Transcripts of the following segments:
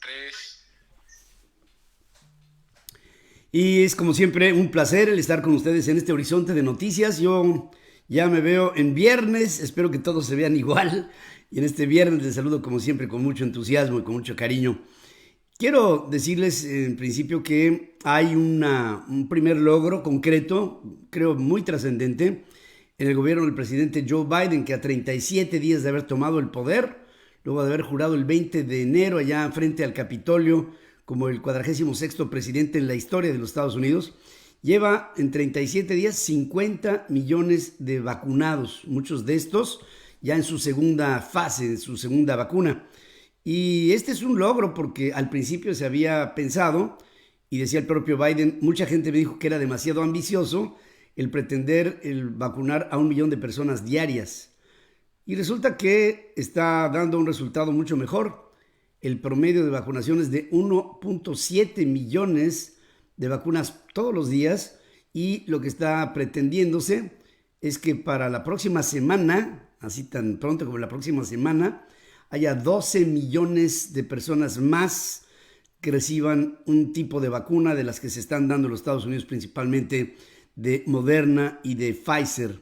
Tres. Y es como siempre un placer el estar con ustedes en este horizonte de noticias. Yo ya me veo en viernes, espero que todos se vean igual. Y en este viernes les saludo como siempre con mucho entusiasmo y con mucho cariño. Quiero decirles en principio que hay un primer logro concreto, creo muy trascendente, en el gobierno del presidente Joe Biden, que a 37 días de haber tomado el poder, luego de haber jurado el 20 de enero allá frente al Capitolio como el 46º presidente en la historia de los Estados Unidos, lleva en 37 días 50 millones de vacunados, muchos de estos ya en su segunda fase, en su segunda vacuna. Y este es un logro porque al principio se había pensado, y decía el propio Biden, mucha gente me dijo que era demasiado ambicioso el pretender el vacunar a 1 millón de personas diarias. Y resulta que está dando un resultado mucho mejor. El promedio de vacunación es de 1.7 millones de vacunas todos los días, y lo que está pretendiéndose es que para la próxima semana, así tan pronto como la próxima semana, haya 12 millones de personas más que reciban un tipo de vacuna de las que se están dando en los Estados Unidos, principalmente de Moderna y de Pfizer.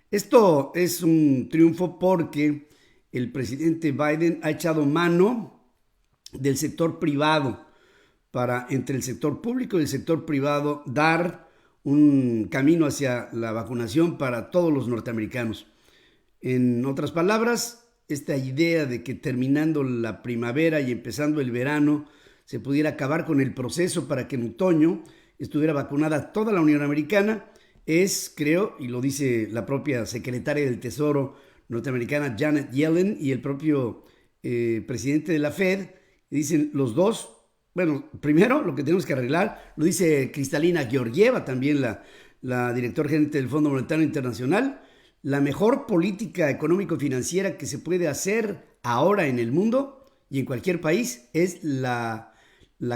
Esto es un triunfo porque el presidente Biden ha echado mano del sector privado para, entre el sector público y el sector privado, dar un camino hacia la vacunación para todos los norteamericanos. En otras palabras, esta idea de que terminando la primavera y empezando el verano se pudiera acabar con el proceso para que en otoño estuviera vacunada toda la Unión Americana es, creo, y lo dice la propia secretaria del Tesoro norteamericana Janet Yellen y el propio presidente de la Fed, dicen los dos, bueno, primero lo que tenemos que arreglar, lo dice Kristalina Georgieva, también la directora gerente del Fondo Monetario Internacional, la mejor política económico-financiera que se puede hacer ahora en el mundo y en cualquier país es la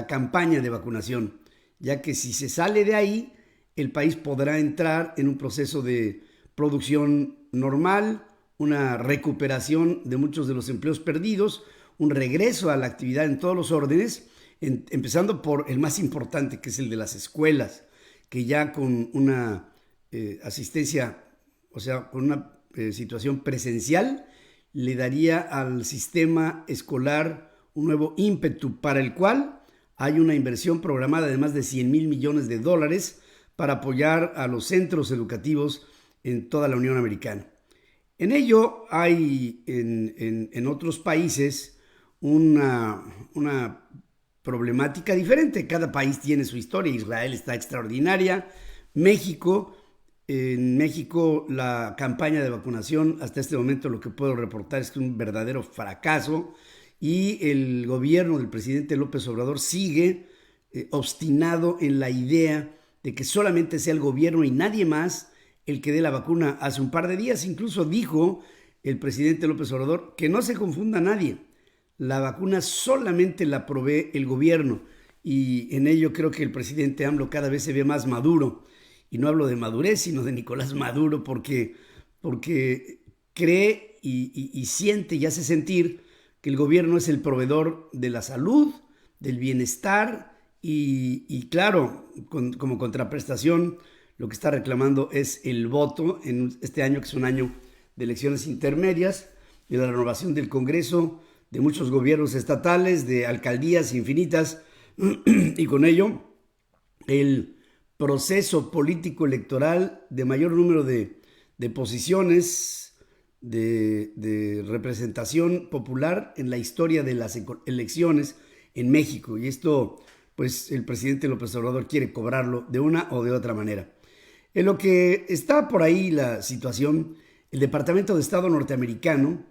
campaña de vacunación, ya que si se sale de ahí, el país podrá entrar en un proceso de producción normal, una recuperación de muchos de los empleos perdidos, un regreso a la actividad en todos los órdenes, empezando por el más importante, que es el de las escuelas, que ya con una asistencia, o sea, con una situación presencial, le daría al sistema escolar un nuevo ímpetu para el cual hay una inversión programada de más de 100 mil millones de dólares para apoyar a los centros educativos en toda la Unión Americana. En ello hay en otros países una problemática diferente. Cada país tiene su historia. Israel está extraordinaria. En México la campaña de vacunación hasta este momento lo que puedo reportar es que es un verdadero fracaso y el gobierno del presidente López Obrador sigue obstinado en la idea de que solamente sea el gobierno y nadie más el que dé la vacuna. Hace un par de días incluso dijo el presidente López Obrador que no se confunda nadie. La vacuna solamente la provee el gobierno y en ello creo que el presidente AMLO cada vez se ve más maduro. Y no hablo de madurez, sino de Nicolás Maduro, porque cree y siente y hace sentir que el gobierno es el proveedor de la salud, del bienestar y claro, como contraprestación, lo que está reclamando es el voto en este año, que es un año de elecciones intermedias, de la renovación del Congreso, de muchos gobiernos estatales, de alcaldías infinitas, y con ello el proceso político electoral de mayor número de posiciones de representación popular en la historia de las elecciones en México. Y esto, pues el presidente López Obrador quiere cobrarlo de una o de otra manera. En lo que está por ahí la situación, el Departamento de Estado norteamericano,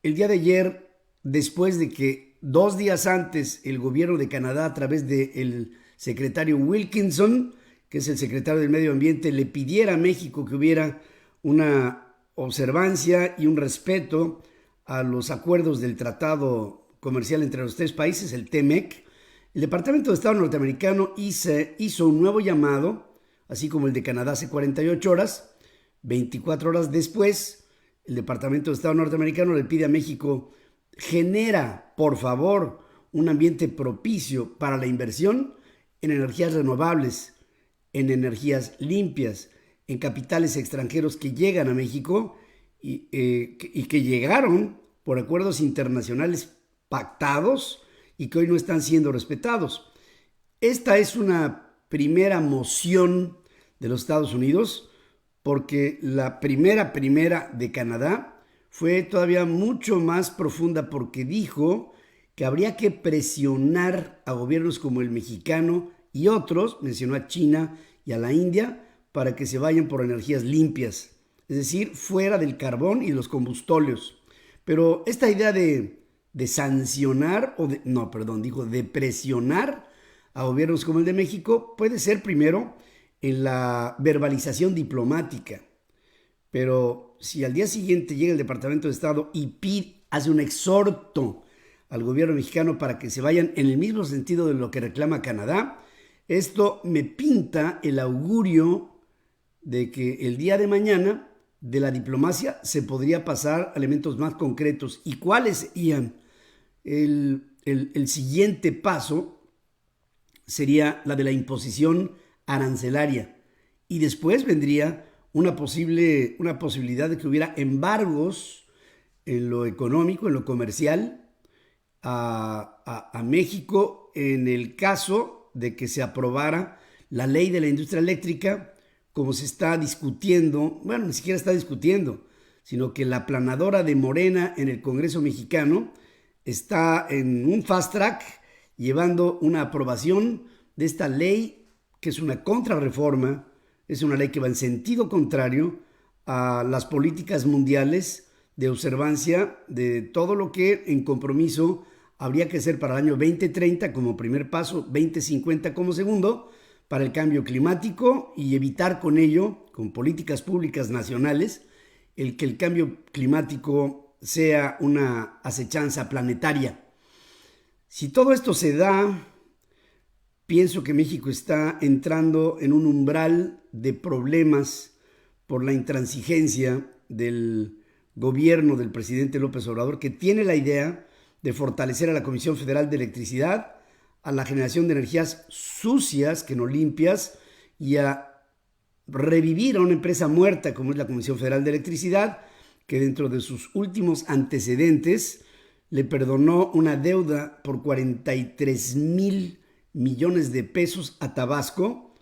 el día de ayer, después de que 2 días antes el gobierno de Canadá, a través del secretario Wilkinson, que es el secretario del Medio Ambiente, le pidiera a México que hubiera una observancia y un respeto a los acuerdos del Tratado Comercial entre los tres países, el TEMEC, el Departamento de Estado norteamericano hizo un nuevo llamado, así como el de Canadá hace 48 horas. 24 horas después, el Departamento de Estado norteamericano le pide a México: genera, por favor, un ambiente propicio para la inversión en energías renovables, en energías limpias, en capitales extranjeros que llegan a México y que llegaron por acuerdos internacionales pactados y que hoy no están siendo respetados. Esta es una primera moción de los Estados Unidos, porque la primera de Canadá fue todavía mucho más profunda, porque dijo que habría que presionar a gobiernos como el mexicano y otros, mencionó a China y a la India, para que se vayan por energías limpias, es decir, fuera del carbón y los combustóleos. Pero esta idea de sancionar, de presionar a gobiernos como el de México puede ser primero en la verbalización diplomática. Pero si al día siguiente llega el Departamento de Estado y hace un exhorto al gobierno mexicano para que se vayan en el mismo sentido de lo que reclama Canadá, esto me pinta el augurio de que el día de mañana de la diplomacia se podría pasar a elementos más concretos. ¿Y cuáles serían? El siguiente paso sería la de la imposición arancelaria, y después vendría una posibilidad de que hubiera embargos en lo económico, en lo comercial a México, en el caso de que se aprobara la ley de la industria eléctrica, como se está discutiendo. Bueno, ni siquiera está discutiendo, sino que la planadora de Morena en el Congreso mexicano está en un fast track llevando una aprobación de esta ley, que es una contrarreforma, es una ley que va en sentido contrario a las políticas mundiales de observancia de todo lo que en compromiso habría que hacer para el año 2030 como primer paso, 2050 como segundo, para el cambio climático, y evitar con ello, con políticas públicas nacionales, que el cambio climático sea una acechanza planetaria. Si todo esto se da, pienso que México está entrando en un umbral de problemas por la intransigencia del gobierno del presidente López Obrador, que tiene la idea de fortalecer a la Comisión Federal de Electricidad, a la generación de energías sucias, que no limpias, y a revivir a una empresa muerta como es la Comisión Federal de Electricidad, que dentro de sus últimos antecedentes le perdonó una deuda por 43,000 millones de pesos a Tabasco,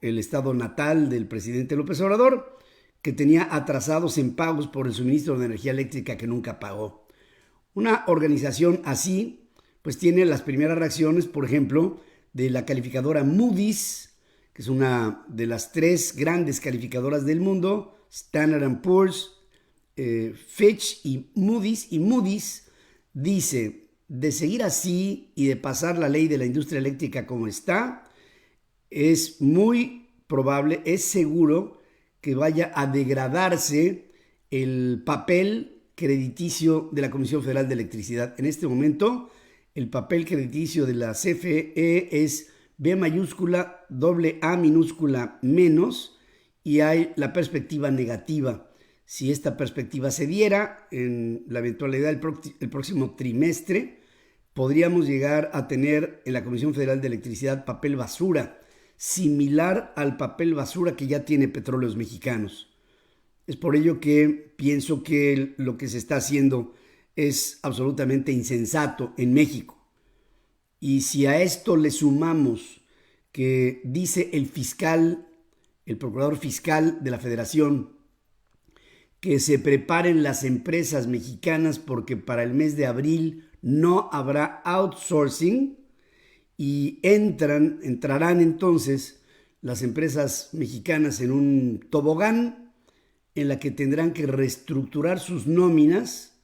el estado natal del presidente López Obrador, que tenía atrasados en pagos por el suministro de energía eléctrica que nunca pagó. Una organización así pues tiene las primeras reacciones, por ejemplo, de la calificadora Moody's, que es una de las 3 grandes calificadoras del mundo, Standard & Poor's, Fitch y Moody's. Y Moody's dice: de seguir así y de pasar la ley de la industria eléctrica como está, es muy probable, es seguro que vaya a degradarse el papel crediticio de la Comisión Federal de Electricidad. En este momento, el papel crediticio de la CFE es B mayúscula, A minúscula menos, y hay la perspectiva negativa. Si esta perspectiva se diera en la eventualidad del próximo trimestre, podríamos llegar a tener en la Comisión Federal de Electricidad papel basura, similar al papel basura que ya tiene Petróleos Mexicanos. Es por ello que pienso que lo que se está haciendo es absolutamente insensato en México. Y si a esto le sumamos que dice el procurador fiscal de la Federación, que se preparen las empresas mexicanas porque para el mes de abril no habrá outsourcing, y entrarán entonces las empresas mexicanas en un tobogán en la que tendrán que reestructurar sus nóminas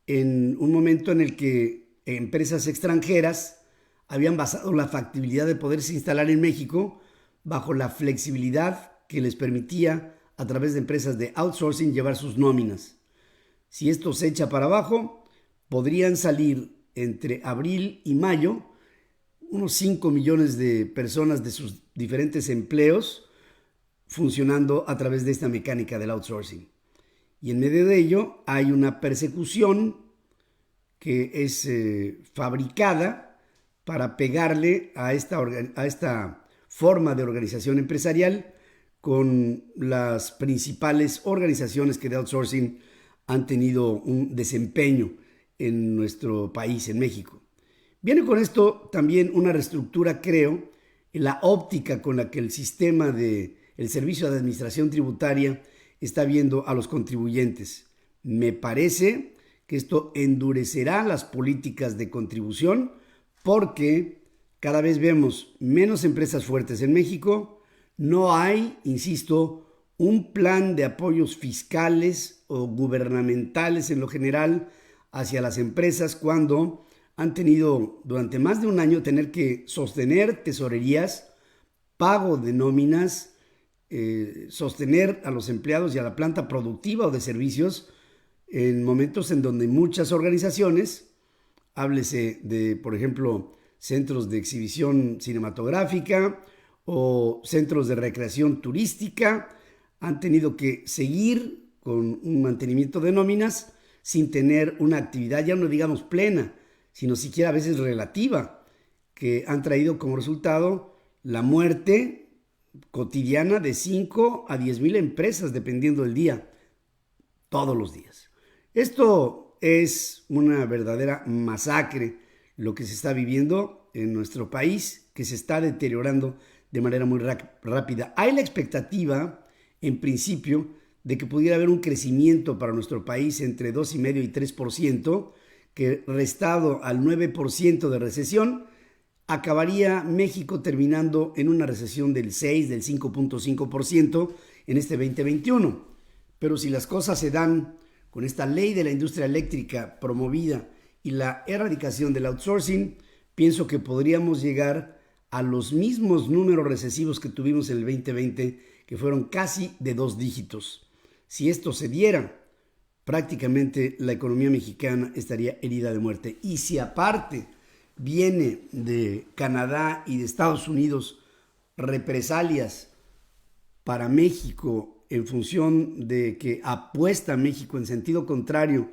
en un momento en el que empresas extranjeras habían basado la factibilidad de poderse instalar en México bajo la flexibilidad que les permitía a través de empresas de outsourcing llevar sus nóminas. Si esto se echa para abajo, podrían salir entre abril y mayo unos 5 millones de personas de sus diferentes empleos funcionando a través de esta mecánica del outsourcing. Y en medio de ello hay una persecución que es fabricada para pegarle a esta forma de organización empresarial con las principales organizaciones que de outsourcing han tenido un desempeño en nuestro país, en México. Viene con esto también una reestructura, creo, en la óptica con la que el sistema del Servicio de Administración Tributaria está viendo a los contribuyentes. Me parece que esto endurecerá las políticas de contribución porque cada vez vemos menos empresas fuertes en México. No hay, insisto, un plan de apoyos fiscales o gubernamentales en lo general hacia las empresas cuando han tenido durante más de un año tener que sostener tesorerías, pago de nóminas, sostener a los empleados y a la planta productiva o de servicios en momentos en donde muchas organizaciones, háblese de, por ejemplo, centros de exhibición cinematográfica o centros de recreación turística, han tenido que seguir con un mantenimiento de nóminas sin tener una actividad, ya no digamos plena, sino siquiera a veces relativa, que han traído como resultado la muerte cotidiana de 5 a 10 mil empresas, dependiendo del día, todos los días. Esto es una verdadera masacre, lo que se está viviendo en nuestro país, que se está deteriorando de manera muy rápida. Hay la expectativa, en principio, de que pudiera haber un crecimiento para nuestro país entre 2,5% y 3%, que restado al 9% de recesión, acabaría México terminando en una recesión del 6, del 5.5% en este 2021. Pero si las cosas se dan con esta ley de la industria eléctrica promovida y la erradicación del outsourcing, pienso que podríamos llegar a los mismos números recesivos que tuvimos en el 2020, que fueron casi de 2 dígitos. Si esto se diera, prácticamente la economía mexicana estaría herida de muerte. Y si aparte viene de Canadá y de Estados Unidos represalias para México en función de que apuesta México en sentido contrario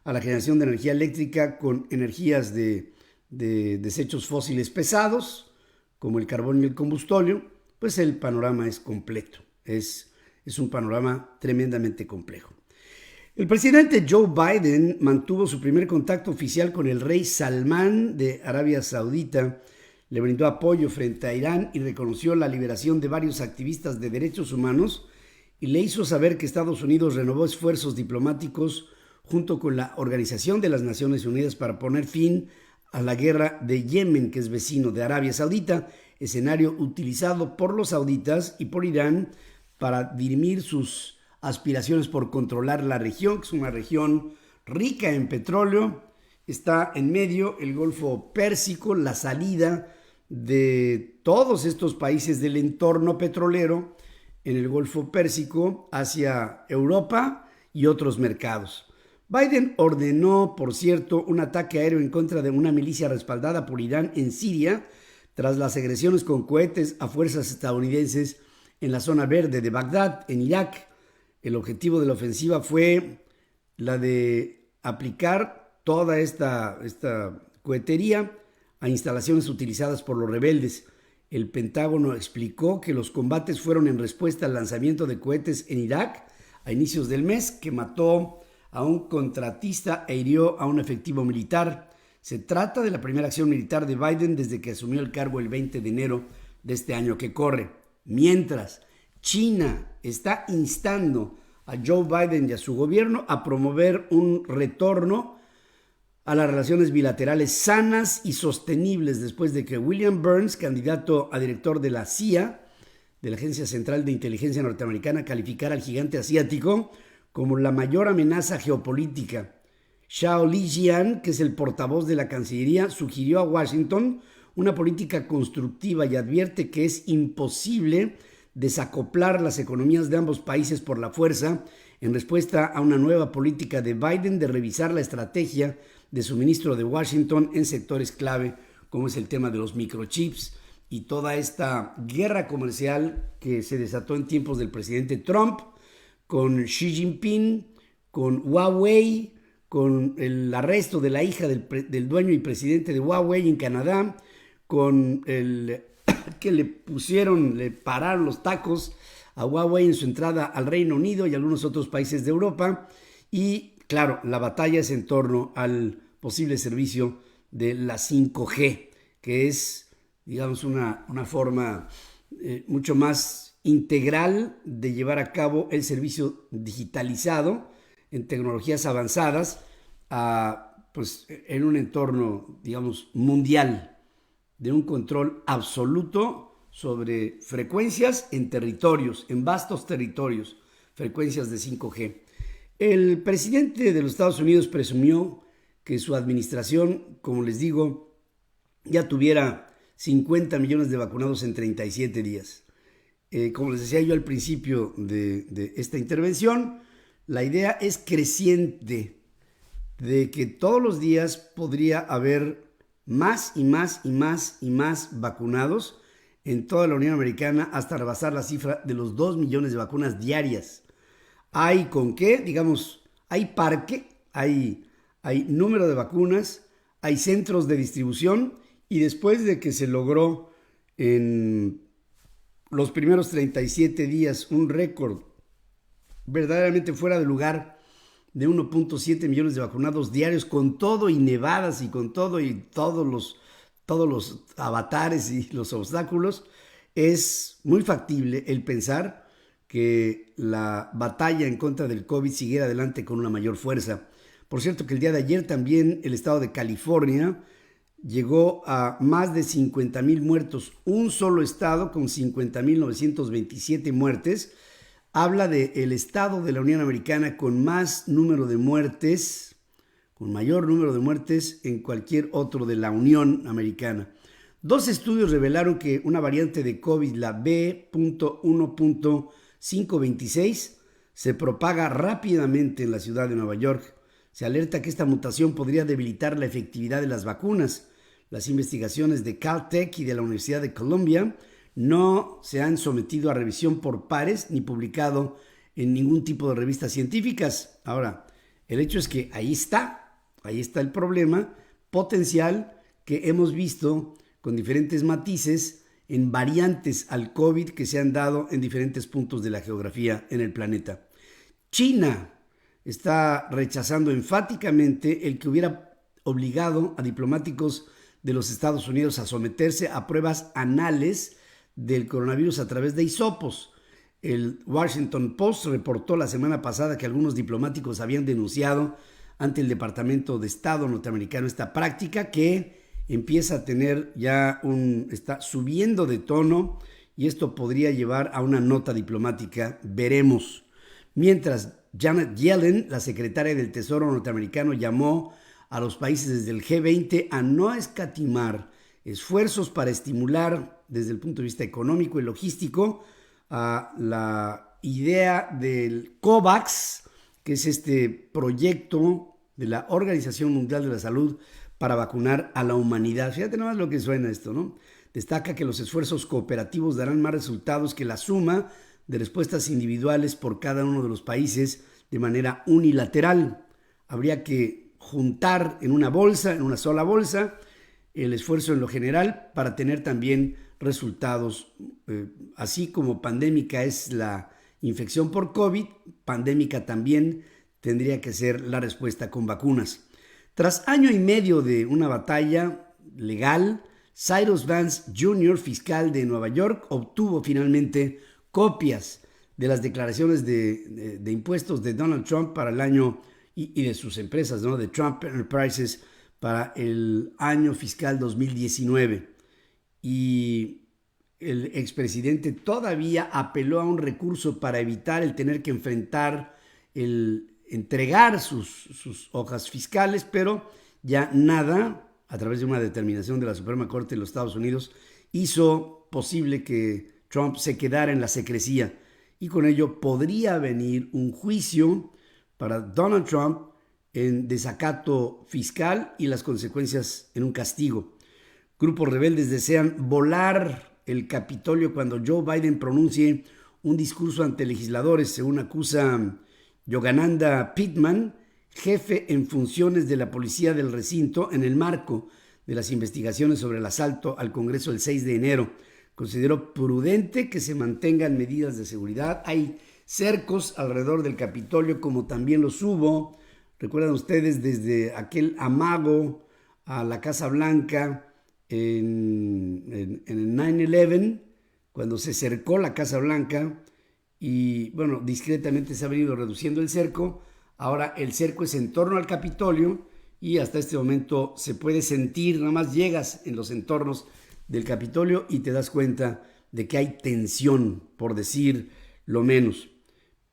a la generación de energía eléctrica con energías de desechos fósiles pesados, como el carbón y el combustóleo, pues el panorama es completo. Es un panorama tremendamente complejo. El presidente Joe Biden mantuvo su primer contacto oficial con el rey Salmán de Arabia Saudita, le brindó apoyo frente a Irán y reconoció la liberación de varios activistas de derechos humanos y le hizo saber que Estados Unidos renovó esfuerzos diplomáticos junto con la Organización de las Naciones Unidas para poner fin a la guerra de Yemen, que es vecino de Arabia Saudita, escenario utilizado por los sauditas y por Irán para dirimir sus aspiraciones por controlar la región, que es una región rica en petróleo. Está en medio el Golfo Pérsico, la salida de todos estos países del entorno petrolero en el Golfo Pérsico hacia Europa y otros mercados. Biden ordenó, por cierto, un ataque aéreo en contra de una milicia respaldada por Irán en Siria tras las agresiones con cohetes a fuerzas estadounidenses en la zona verde de Bagdad, en Irak. El objetivo de la ofensiva fue la de aplicar toda esta cohetería a instalaciones utilizadas por los rebeldes. El Pentágono explicó que los combates fueron en respuesta al lanzamiento de cohetes en Irak a inicios del mes, que mató a un contratista e hirió a un efectivo militar. Se trata de la primera acción militar de Biden desde que asumió el cargo el 20 de enero de este año que corre. Mientras, China está instando a Joe Biden y a su gobierno a promover un retorno a las relaciones bilaterales sanas y sostenibles después de que William Burns, candidato a director de la CIA, de la Agencia Central de Inteligencia Norteamericana, calificara al gigante asiático como la mayor amenaza geopolítica. Zhao Lijian, que es el portavoz de la Cancillería, sugirió a Washington una política constructiva y advierte que es imposible desacoplar las economías de ambos países por la fuerza en respuesta a una nueva política de Biden de revisar la estrategia de suministro de Washington en sectores clave como es el tema de los microchips y toda esta guerra comercial que se desató en tiempos del presidente Trump con Xi Jinping, con Huawei, con el arresto de la hija del dueño y presidente de Huawei en Canadá, con el que le pararon los tacos a Huawei en su entrada al Reino Unido y algunos otros países de Europa. Y claro, la batalla es en torno al posible servicio de la 5G, que es, digamos, una forma mucho más integral de llevar a cabo el servicio digitalizado en tecnologías avanzadas, pues en un entorno, digamos, mundial, de un control absoluto sobre frecuencias en territorios, en vastos territorios, frecuencias de 5G. El presidente de los Estados Unidos presumió que su administración, como les digo, ya tuviera 50 millones de vacunados en 37 días. Como les decía yo al principio de esta intervención, la idea es creciente, de que todos los días podría haber más y más y más y más vacunados en toda la Unión Americana hasta rebasar la cifra de los 2 millones de vacunas diarias. ¿Hay con qué? Digamos, hay parque, hay número de vacunas, hay centros de distribución, y después de que se logró en los primeros 37 días un récord verdaderamente fuera de lugar de 1.7 millones de vacunados diarios, con todo y nevadas y con todo y todos los avatares y los obstáculos, es muy factible el pensar que la batalla en contra del COVID siguiera adelante con una mayor fuerza. Por cierto, que el día de ayer también el estado de California llegó a más de 50,000 muertos. Un solo estado con 50,927 muertes. Habla del estado de la Unión Americana con más número de muertes, con mayor número de muertes en cualquier otro de la Unión Americana. 2 estudios revelaron que una variante de COVID, la B.1.526, se propaga rápidamente en la ciudad de Nueva York. Se alerta que esta mutación podría debilitar la efectividad de las vacunas. Las investigaciones de Caltech y de la Universidad de Columbia no se han sometido a revisión por pares ni publicado en ningún tipo de revistas científicas. Ahora, el hecho es que ahí está el problema potencial que hemos visto con diferentes matices en variantes al COVID que se han dado en diferentes puntos de la geografía en el planeta. China está rechazando enfáticamente el que hubiera obligado a diplomáticos de los Estados Unidos a someterse a pruebas anales del coronavirus a través de hisopos. El Washington Post reportó la semana pasada que algunos diplomáticos habían denunciado ante el Departamento de Estado norteamericano esta práctica, que empieza a tener está subiendo de tono, y esto podría llevar a una nota diplomática. Veremos. Mientras, Janet Yellen, la secretaria del Tesoro norteamericano, llamó a los países desde el G20 a no escatimar esfuerzos para estimular desde el punto de vista económico y logístico a la idea del COVAX, que es este proyecto de la Organización Mundial de la Salud para vacunar a la humanidad. Fíjate nomás lo que suena esto, ¿no? Destaca que los esfuerzos cooperativos darán más resultados que la suma de respuestas individuales por cada uno de los países de manera unilateral. Habría que juntar en una sola bolsa, el esfuerzo en lo general para tener también resultados. Así como pandémica es la infección por COVID, pandémica también tendría que ser la respuesta con vacunas. Tras año y medio de una batalla legal, Cyrus Vance Jr., fiscal de Nueva York, obtuvo finalmente copias de las declaraciones de impuestos de Donald Trump para el año y de sus empresas, ¿no?, de Trump Enterprises, para el año fiscal 2019. Y el expresidente todavía apeló a un recurso para evitar el tener que enfrentar entregar sus hojas fiscales, pero ya nada, a través de una determinación de la Suprema Corte de los Estados Unidos, hizo posible que Trump se quedara en la secrecía, y con ello podría venir un juicio para Donald Trump en desacato fiscal y las consecuencias en un castigo. Grupos rebeldes desean volar el Capitolio cuando Joe Biden pronuncie un discurso ante legisladores, según acusa Yogananda Pittman, jefe en funciones de la policía del recinto en el marco de las investigaciones sobre el asalto al Congreso el 6 de enero. Consideró prudente que se mantengan medidas de seguridad. Hay cercos alrededor del Capitolio, como también los hubo, recuerdan ustedes, desde aquel amago a la Casa Blanca en el 9/11, cuando se cercó la Casa Blanca y, bueno, discretamente se ha venido reduciendo el cerco. Ahora el cerco es en torno al Capitolio y hasta este momento se puede sentir, nada más llegas en los entornos del Capitolio y te das cuenta de que hay tensión, por decir lo menos.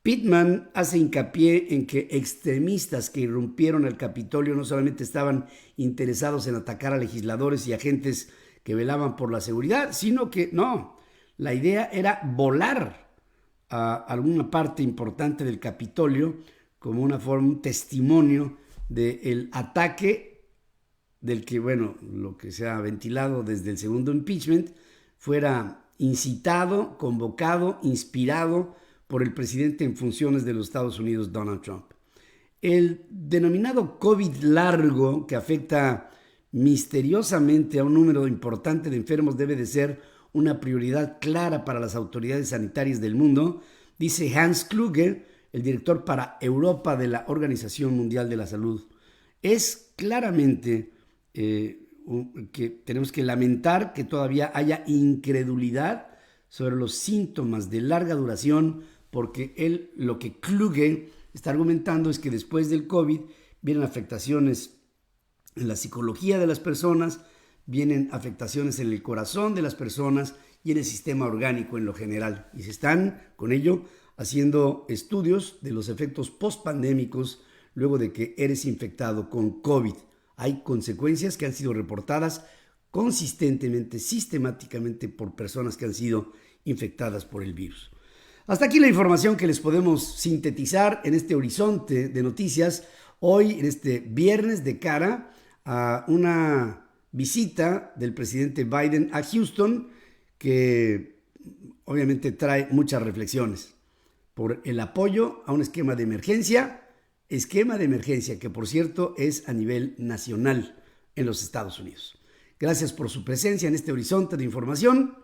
Pittman hace hincapié en que extremistas que irrumpieron al Capitolio no solamente estaban interesados en atacar a legisladores y agentes que velaban por la seguridad, sino que no, la idea era volar a alguna parte importante del Capitolio como una forma, un testimonio del ataque del que, bueno, lo que se ha ventilado desde el segundo impeachment fuera incitado, convocado, inspirado por el presidente en funciones de los Estados Unidos, Donald Trump. El denominado COVID largo, que afecta misteriosamente a un número importante de enfermos, debe de ser una prioridad clara para las autoridades sanitarias del mundo, dice Hans Kluge, el director para Europa de la Organización Mundial de la Salud. Es claramente que tenemos que lamentar que todavía haya incredulidad sobre los síntomas de larga duración, porque lo que Kluge está argumentando es que después del COVID vienen afectaciones en la psicología de las personas, vienen afectaciones en el corazón de las personas y en el sistema orgánico en lo general. Y se están con ello haciendo estudios de los efectos postpandémicos luego de que eres infectado con COVID. Hay consecuencias que han sido reportadas consistentemente, sistemáticamente por personas que han sido infectadas por el virus. Hasta aquí la información que les podemos sintetizar en este horizonte de noticias hoy, en este viernes, de cara a una visita del presidente Biden a Houston, que obviamente trae muchas reflexiones por el apoyo a un esquema de emergencia que, por cierto, es a nivel nacional en los Estados Unidos. Gracias por su presencia en este horizonte de información.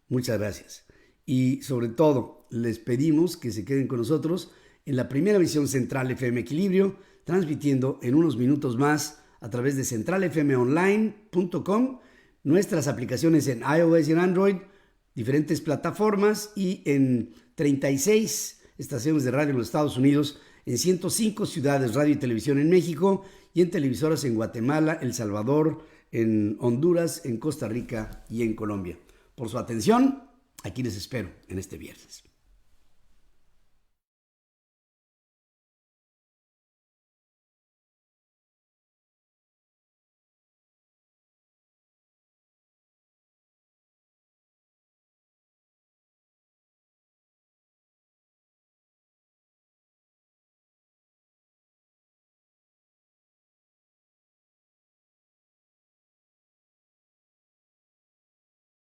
Muchas gracias. Y sobre todo, les pedimos que se queden con nosotros en la primera emisión Central FM Equilibrio, transmitiendo en unos minutos más a través de centralfmonline.com, nuestras aplicaciones en iOS y en Android, diferentes plataformas y en 36 estaciones de radio en los Estados Unidos, en 105 ciudades, radio y televisión en México y en televisoras en Guatemala, El Salvador, en Honduras, en Costa Rica y en Colombia. Por su atención, aquí les espero en este viernes.